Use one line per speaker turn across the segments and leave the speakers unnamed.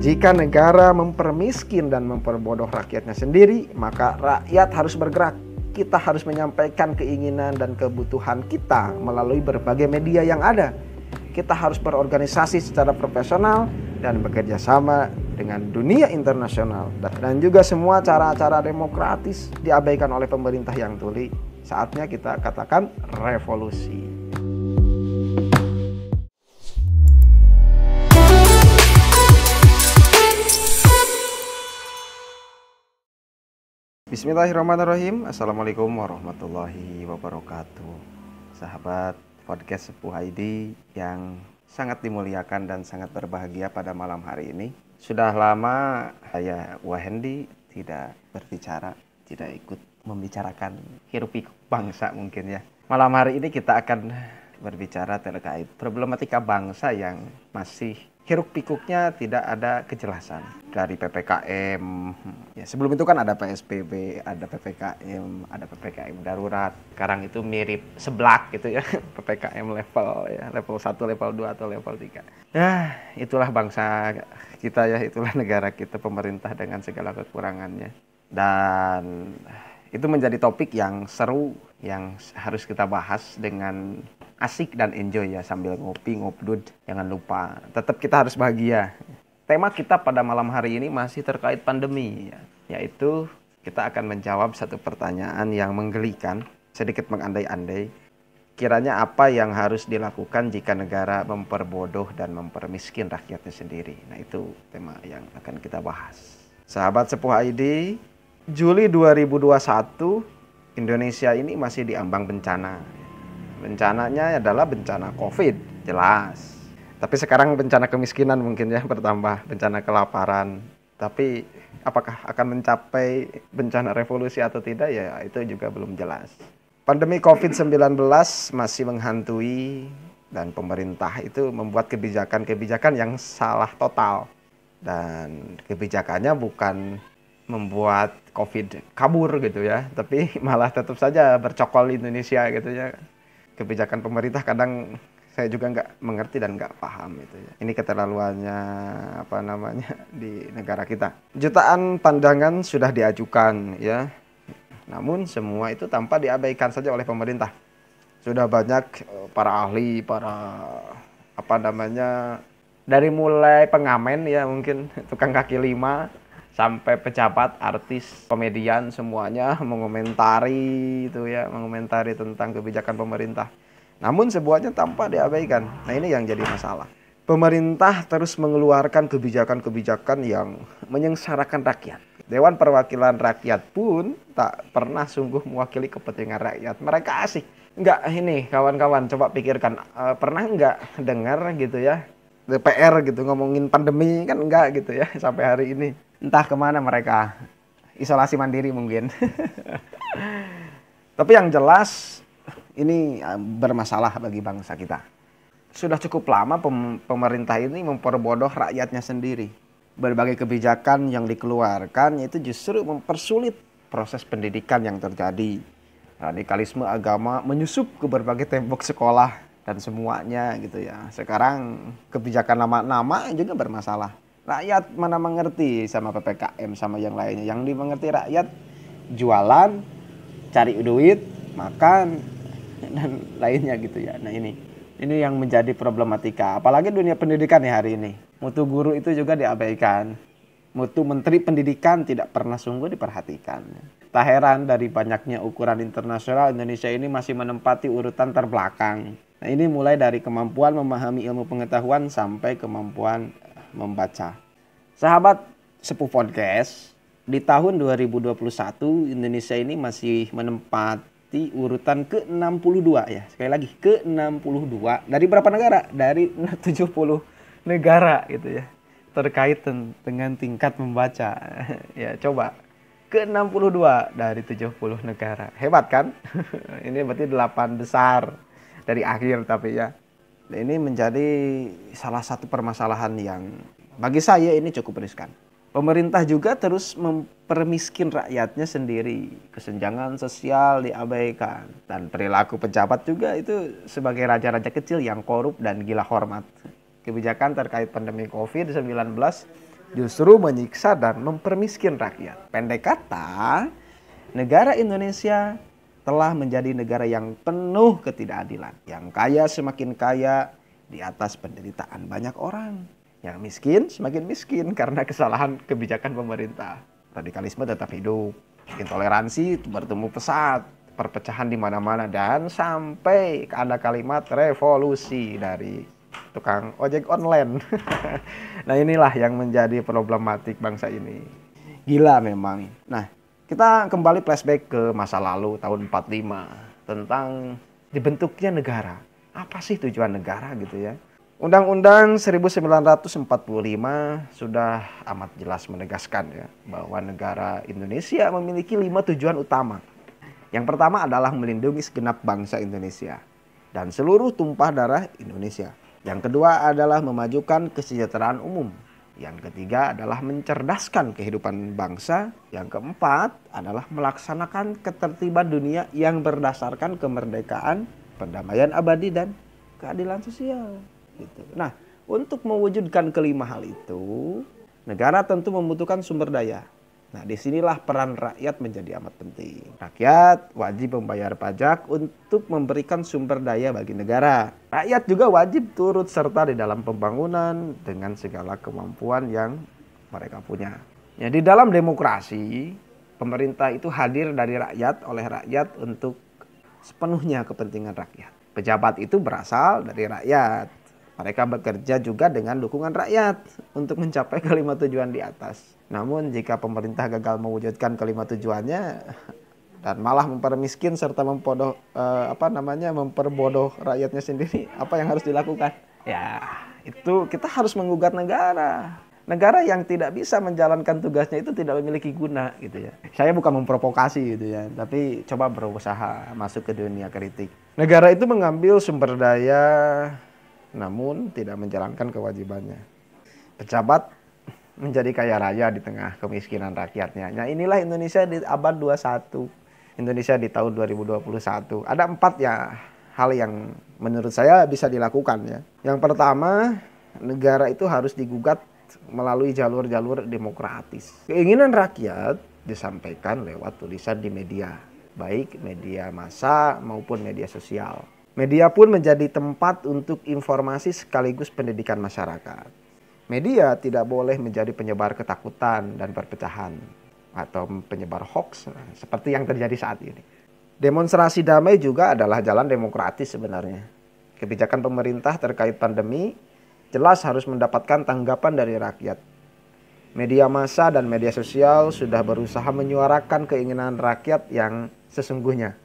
Jika negara mempermiskin dan memperbodoh rakyatnya sendiri, maka rakyat harus bergerak. Kita harus menyampaikan keinginan dan kebutuhan kita melalui berbagai media yang ada. Kita harus berorganisasi secara profesional dan bekerja sama dengan dunia internasional. Dan juga semua cara-cara demokratis diabaikan oleh pemerintah yang tuli. Saatnya kita katakan revolusi. Bismillahirrahmanirrahim. Assalamualaikum warahmatullahi wabarakatuh. Sahabat podcast Sepuh ID yang sangat dimuliakan dan sangat berbahagia pada malam hari ini. Sudah lama saya Wahendi tidak berbicara, tidak ikut membicarakan hiruk pikuk bangsa mungkin ya. Malam hari ini kita akan berbicara terkait problematika bangsa yang masih hiruk pikuknya tidak ada kejelasan. Dari PPKM, ya sebelum itu kan ada PSBB, ada PPKM, ada PPKM darurat. Sekarang itu mirip seblak gitu ya, PPKM level 1, level 2 atau level 3. Ya, itulah bangsa kita ya, itulah negara kita, pemerintah dengan segala kekurangannya. Dan itu menjadi topik yang seru yang harus kita bahas dengan asik dan enjoy ya, sambil ngopi, ngobdud. Jangan lupa, tetap kita harus bahagia. Tema kita pada malam hari ini masih terkait pandemi ya, yaitu kita akan menjawab satu pertanyaan yang menggelikan, sedikit mengandai-andai. Kiranya apa yang harus dilakukan jika negara memperbodoh dan mempermiskin rakyatnya sendiri? Nah, itu tema yang akan kita bahas. Sahabat Sepuh ID, Juli 2021 Indonesia ini masih diambang bencana. Bencananya adalah bencana COVID, jelas. Tapi sekarang bencana kemiskinan mungkin ya bertambah, bencana kelaparan. Tapi apakah akan mencapai bencana revolusi atau tidak ya itu juga belum jelas. Pandemi COVID-19 masih menghantui dan pemerintah itu membuat kebijakan-kebijakan yang salah total. Dan kebijakannya bukan membuat COVID kabur gitu ya, tapi malah tetap saja bercokol Indonesia gitu ya. Kebijakan pemerintah kadang saya juga nggak mengerti dan nggak paham itu ya. Ini keterlaluannya di negara kita. Jutaan pandangan sudah diajukan ya, namun semua itu tanpa diabaikan saja oleh pemerintah. Sudah banyak para ahli, dari mulai pengamen ya, mungkin tukang kaki lima sampai pejabat, artis, komedian, semuanya mengomentari tentang kebijakan pemerintah. Namun semuanya tanpa diabaikan. Nah, ini yang jadi masalah. Pemerintah terus mengeluarkan kebijakan-kebijakan yang menyengsarakan rakyat. Dewan Perwakilan Rakyat pun tak pernah sungguh mewakili kepentingan rakyat. Mereka asik. Enggak, ini kawan-kawan coba pikirkan. Pernah enggak dengar gitu ya, DPR gitu ngomongin pandemi? Kan enggak gitu ya sampai hari ini. Entah kemana mereka, isolasi mandiri mungkin. Tapi yang jelas ini bermasalah bagi bangsa kita. Sudah cukup lama pemerintah ini memperbodoh rakyatnya sendiri. Berbagai kebijakan yang dikeluarkan itu justru mempersulit proses pendidikan yang terjadi. Radikalisme agama menyusup ke berbagai tembok sekolah dan semuanya gitu ya. Sekarang kebijakan nama-nama juga bermasalah. Rakyat mana mengerti sama PPKM sama yang lainnya. Yang dimengerti rakyat jualan, cari duit, makan, dan lainnya gitu ya. Nah, ini yang menjadi problematika. Apalagi dunia pendidikan ya hari ini. Mutu guru itu juga diabaikan. Mutu menteri pendidikan tidak pernah sungguh diperhatikan. Tak heran dari banyaknya ukuran internasional, Indonesia ini masih menempati urutan terbelakang. Nah, ini mulai dari kemampuan memahami ilmu pengetahuan sampai kemampuan membaca. Sahabat Sepuh Podcast, di tahun 2021 Indonesia ini masih menempati urutan ke-62 ya. Sekali lagi ke-62 dari berapa negara? Dari 70 negara gitu ya. Terkait dengan tingkat membaca. Ya, coba ke-62 dari 70 negara. Hebat kan? Ini berarti 8 besar dari akhir tapi ya. Ini menjadi salah satu permasalahan yang bagi saya ini cukup riskan. Pemerintah juga terus mempermiskin rakyatnya sendiri. Kesenjangan sosial diabaikan. Dan perilaku pejabat juga itu sebagai raja-raja kecil yang korup dan gila hormat. Kebijakan terkait pandemi COVID-19 justru menyiksa dan mempermiskin rakyat. Pendek kata, negara Indonesia telah menjadi negara yang penuh ketidakadilan. Yang kaya semakin kaya di atas penderitaan banyak orang. Yang miskin semakin miskin karena kesalahan kebijakan pemerintah. Radikalisme tetap hidup, intoleransi bertemu pesat, perpecahan di mana-mana, dan sampai ada kalimat revolusi dari tukang ojek online. Nah, inilah yang menjadi problematik bangsa ini. Gila memang. Nah, kita kembali flashback ke masa lalu tahun 45 tentang dibentuknya negara. Apa sih tujuan negara gitu ya? Undang-Undang 1945 sudah amat jelas menegaskan ya bahwa negara Indonesia memiliki 5 tujuan utama. Yang pertama adalah melindungi segenap bangsa Indonesia dan seluruh tumpah darah Indonesia. Yang kedua adalah memajukan kesejahteraan umum. Yang ketiga adalah mencerdaskan kehidupan bangsa. Yang keempat adalah melaksanakan ketertiban dunia yang berdasarkan kemerdekaan, perdamaian abadi, dan keadilan sosial. Gitu. Nah, untuk mewujudkan kelima hal itu, negara tentu membutuhkan sumber daya. Nah, disinilah peran rakyat menjadi amat penting. Rakyat wajib membayar pajak untuk memberikan sumber daya bagi negara. Rakyat juga wajib turut serta di dalam pembangunan dengan segala kemampuan yang mereka punya. Ya, di dalam demokrasi, pemerintah itu hadir dari rakyat, oleh rakyat untuk sepenuhnya kepentingan rakyat. Pejabat itu berasal dari rakyat. Mereka bekerja juga dengan dukungan rakyat untuk mencapai kelima tujuan di atas. Namun jika pemerintah gagal mewujudkan kelima tujuannya dan malah mempermiskin serta memperbodoh rakyatnya sendiri, apa yang harus dilakukan? Ya, itu kita harus menggugat negara. Negara yang tidak bisa menjalankan tugasnya itu tidak memiliki guna gitu ya. Saya bukan memprovokasi gitu ya, tapi coba berusaha masuk ke dunia kritik. Negara itu mengambil sumber daya namun tidak menjalankan kewajibannya. Pejabat menjadi kaya raya di tengah kemiskinan rakyatnya. Nah, inilah Indonesia di abad 21. Indonesia di tahun 2021. Ada 4 ya hal yang menurut saya bisa dilakukan ya. Yang pertama, negara itu harus digugat melalui jalur-jalur demokratis. Keinginan rakyat disampaikan lewat tulisan di media, baik media massa maupun media sosial. Media pun menjadi tempat untuk informasi sekaligus pendidikan masyarakat. Media tidak boleh menjadi penyebar ketakutan dan perpecahan atau penyebar hoax seperti yang terjadi saat ini. Demonstrasi damai juga adalah jalan demokratis sebenarnya. Kebijakan pemerintah terkait pandemi jelas harus mendapatkan tanggapan dari rakyat. Media massa dan media sosial sudah berusaha menyuarakan keinginan rakyat yang sesungguhnya.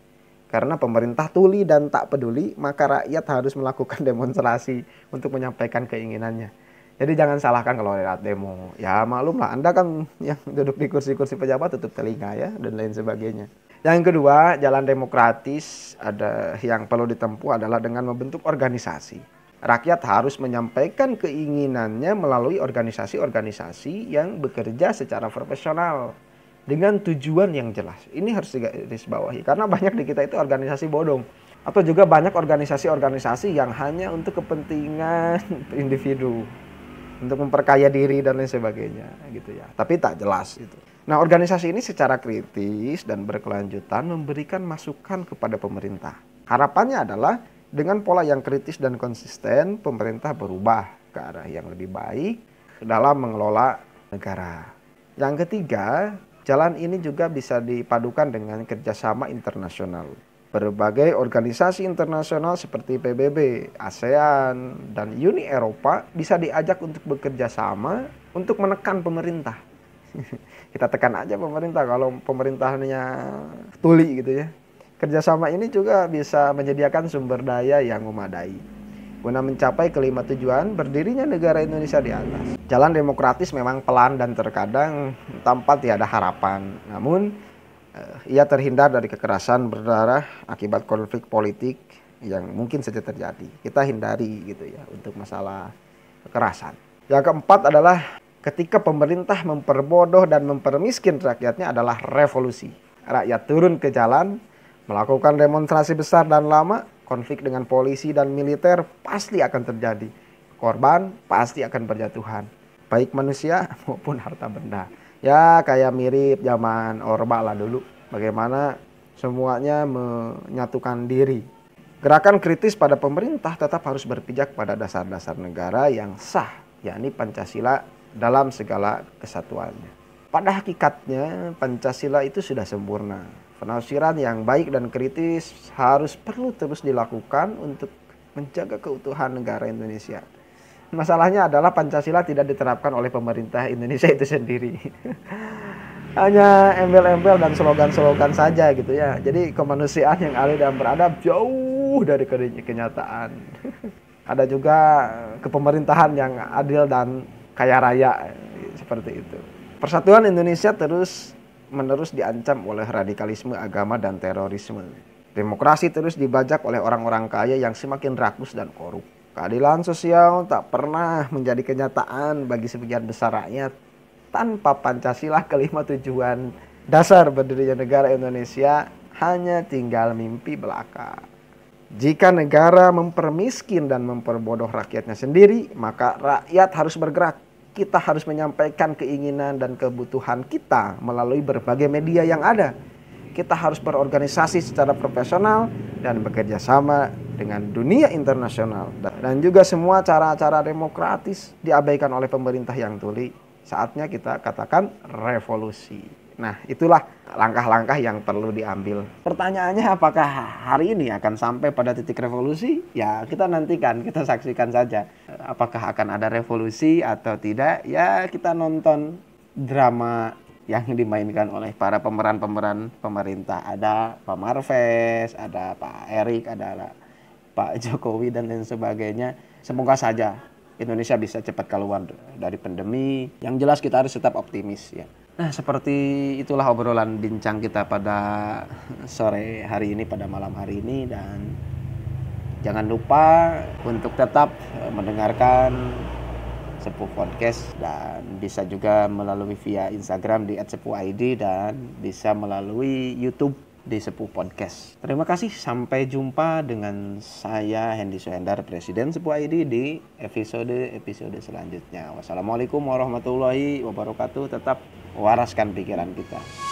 Karena pemerintah tuli dan tak peduli, maka rakyat harus melakukan demonstrasi untuk menyampaikan keinginannya. Jadi jangan salahkan kalau lewat demo. Ya maklum lah, Anda kan yang duduk di kursi-kursi pejabat tutup telinga ya, dan lain sebagainya. Yang kedua, jalan demokratis ada yang perlu ditempuh adalah dengan membentuk organisasi. Rakyat harus menyampaikan keinginannya melalui organisasi-organisasi yang bekerja secara profesional. Dengan tujuan yang jelas. Ini harus digarisbawahi karena banyak di kita itu organisasi bodong atau juga banyak organisasi-organisasi yang hanya untuk kepentingan individu, untuk memperkaya diri dan lain sebagainya gitu ya. Tapi tak jelas itu. Nah, organisasi ini secara kritis dan berkelanjutan memberikan masukan kepada pemerintah. Harapannya adalah dengan pola yang kritis dan konsisten, pemerintah berubah ke arah yang lebih baik dalam mengelola negara. Yang ketiga, jalan ini juga bisa dipadukan dengan kerjasama internasional. Berbagai organisasi internasional seperti PBB, ASEAN, dan Uni Eropa bisa diajak untuk bekerja sama untuk menekan pemerintah. Kita tekan aja pemerintah kalau pemerintahnya tuli gitu ya. Kerjasama ini juga bisa menyediakan sumber daya yang memadai. Guna mencapai kelima tujuan, berdirinya negara Indonesia di atas. Jalan demokratis memang pelan dan terkadang tanpa tiada harapan. Namun, ia terhindar dari kekerasan berdarah akibat konflik politik yang mungkin saja terjadi. Kita hindari gitu ya untuk masalah kekerasan. Yang keempat adalah ketika pemerintah memperbodoh dan mempermiskin rakyatnya adalah revolusi. Rakyat turun ke jalan, melakukan demonstrasi besar dan lama, konflik dengan polisi dan militer pasti akan terjadi. Korban pasti akan berjatuhan. baik manusia maupun harta benda. Ya kayak mirip zaman Orba lah dulu, bagaimana semuanya menyatukan diri. Gerakan kritis pada pemerintah tetap harus berpijak pada dasar-dasar negara yang sah, yakni Pancasila dalam segala kesatuannya. Pada hakikatnya Pancasila itu sudah sempurna. Penafsiran yang baik dan kritis perlu terus dilakukan untuk menjaga keutuhan negara Indonesia. Masalahnya adalah Pancasila tidak diterapkan oleh pemerintah Indonesia itu sendiri. Hanya embel-embel dan slogan-slogan saja gitu ya. Jadi kemanusiaan yang adil dan beradab jauh dari kenyataan. Ada juga kepemerintahan yang adil dan kaya raya seperti itu. Persatuan Indonesia terus-menerus diancam oleh radikalisme agama dan terorisme. Demokrasi terus dibajak oleh orang-orang kaya yang semakin rakus dan korup. Keadilan sosial tak pernah menjadi kenyataan bagi sebagian besar rakyat. Tanpa Pancasila, kelima tujuan dasar berdirinya negara Indonesia hanya tinggal mimpi belaka. Jika negara mempermiskin dan memperbodoh rakyatnya sendiri, maka rakyat harus bergerak. Kita harus menyampaikan keinginan dan kebutuhan kita melalui berbagai media yang ada. Kita harus berorganisasi secara profesional dan bekerja sama dengan dunia internasional. Dan juga semua cara-cara demokratis diabaikan oleh pemerintah yang tuli. Saatnya kita katakan revolusi. Nah, itulah langkah-langkah yang perlu diambil. Pertanyaannya, apakah hari ini akan sampai pada titik revolusi? Ya, kita nantikan, kita saksikan saja. Apakah akan ada revolusi atau tidak? Ya, kita nonton drama yang dimainkan oleh para pemeran-pemeran pemerintah. Ada Pak Marves, ada Pak Erik, ada Pak Jokowi dan lain sebagainya. Semoga saja Indonesia bisa cepat keluar dari pandemi. Yang jelas kita harus tetap optimis ya. Nah, seperti itulah obrolan bincang kita pada sore hari ini, pada malam hari ini. Dan jangan lupa untuk tetap mendengarkan Sepuh Podcast, dan bisa juga melalui via Instagram di @sepuhid dan bisa melalui YouTube di Sepuh Podcast. Terima kasih, sampai jumpa dengan saya Hendy Suhendar, Presiden Sepuh ID di episode selanjutnya. Wassalamualaikum warahmatullahi wabarakatuh. Tetap waraskan pikiran kita.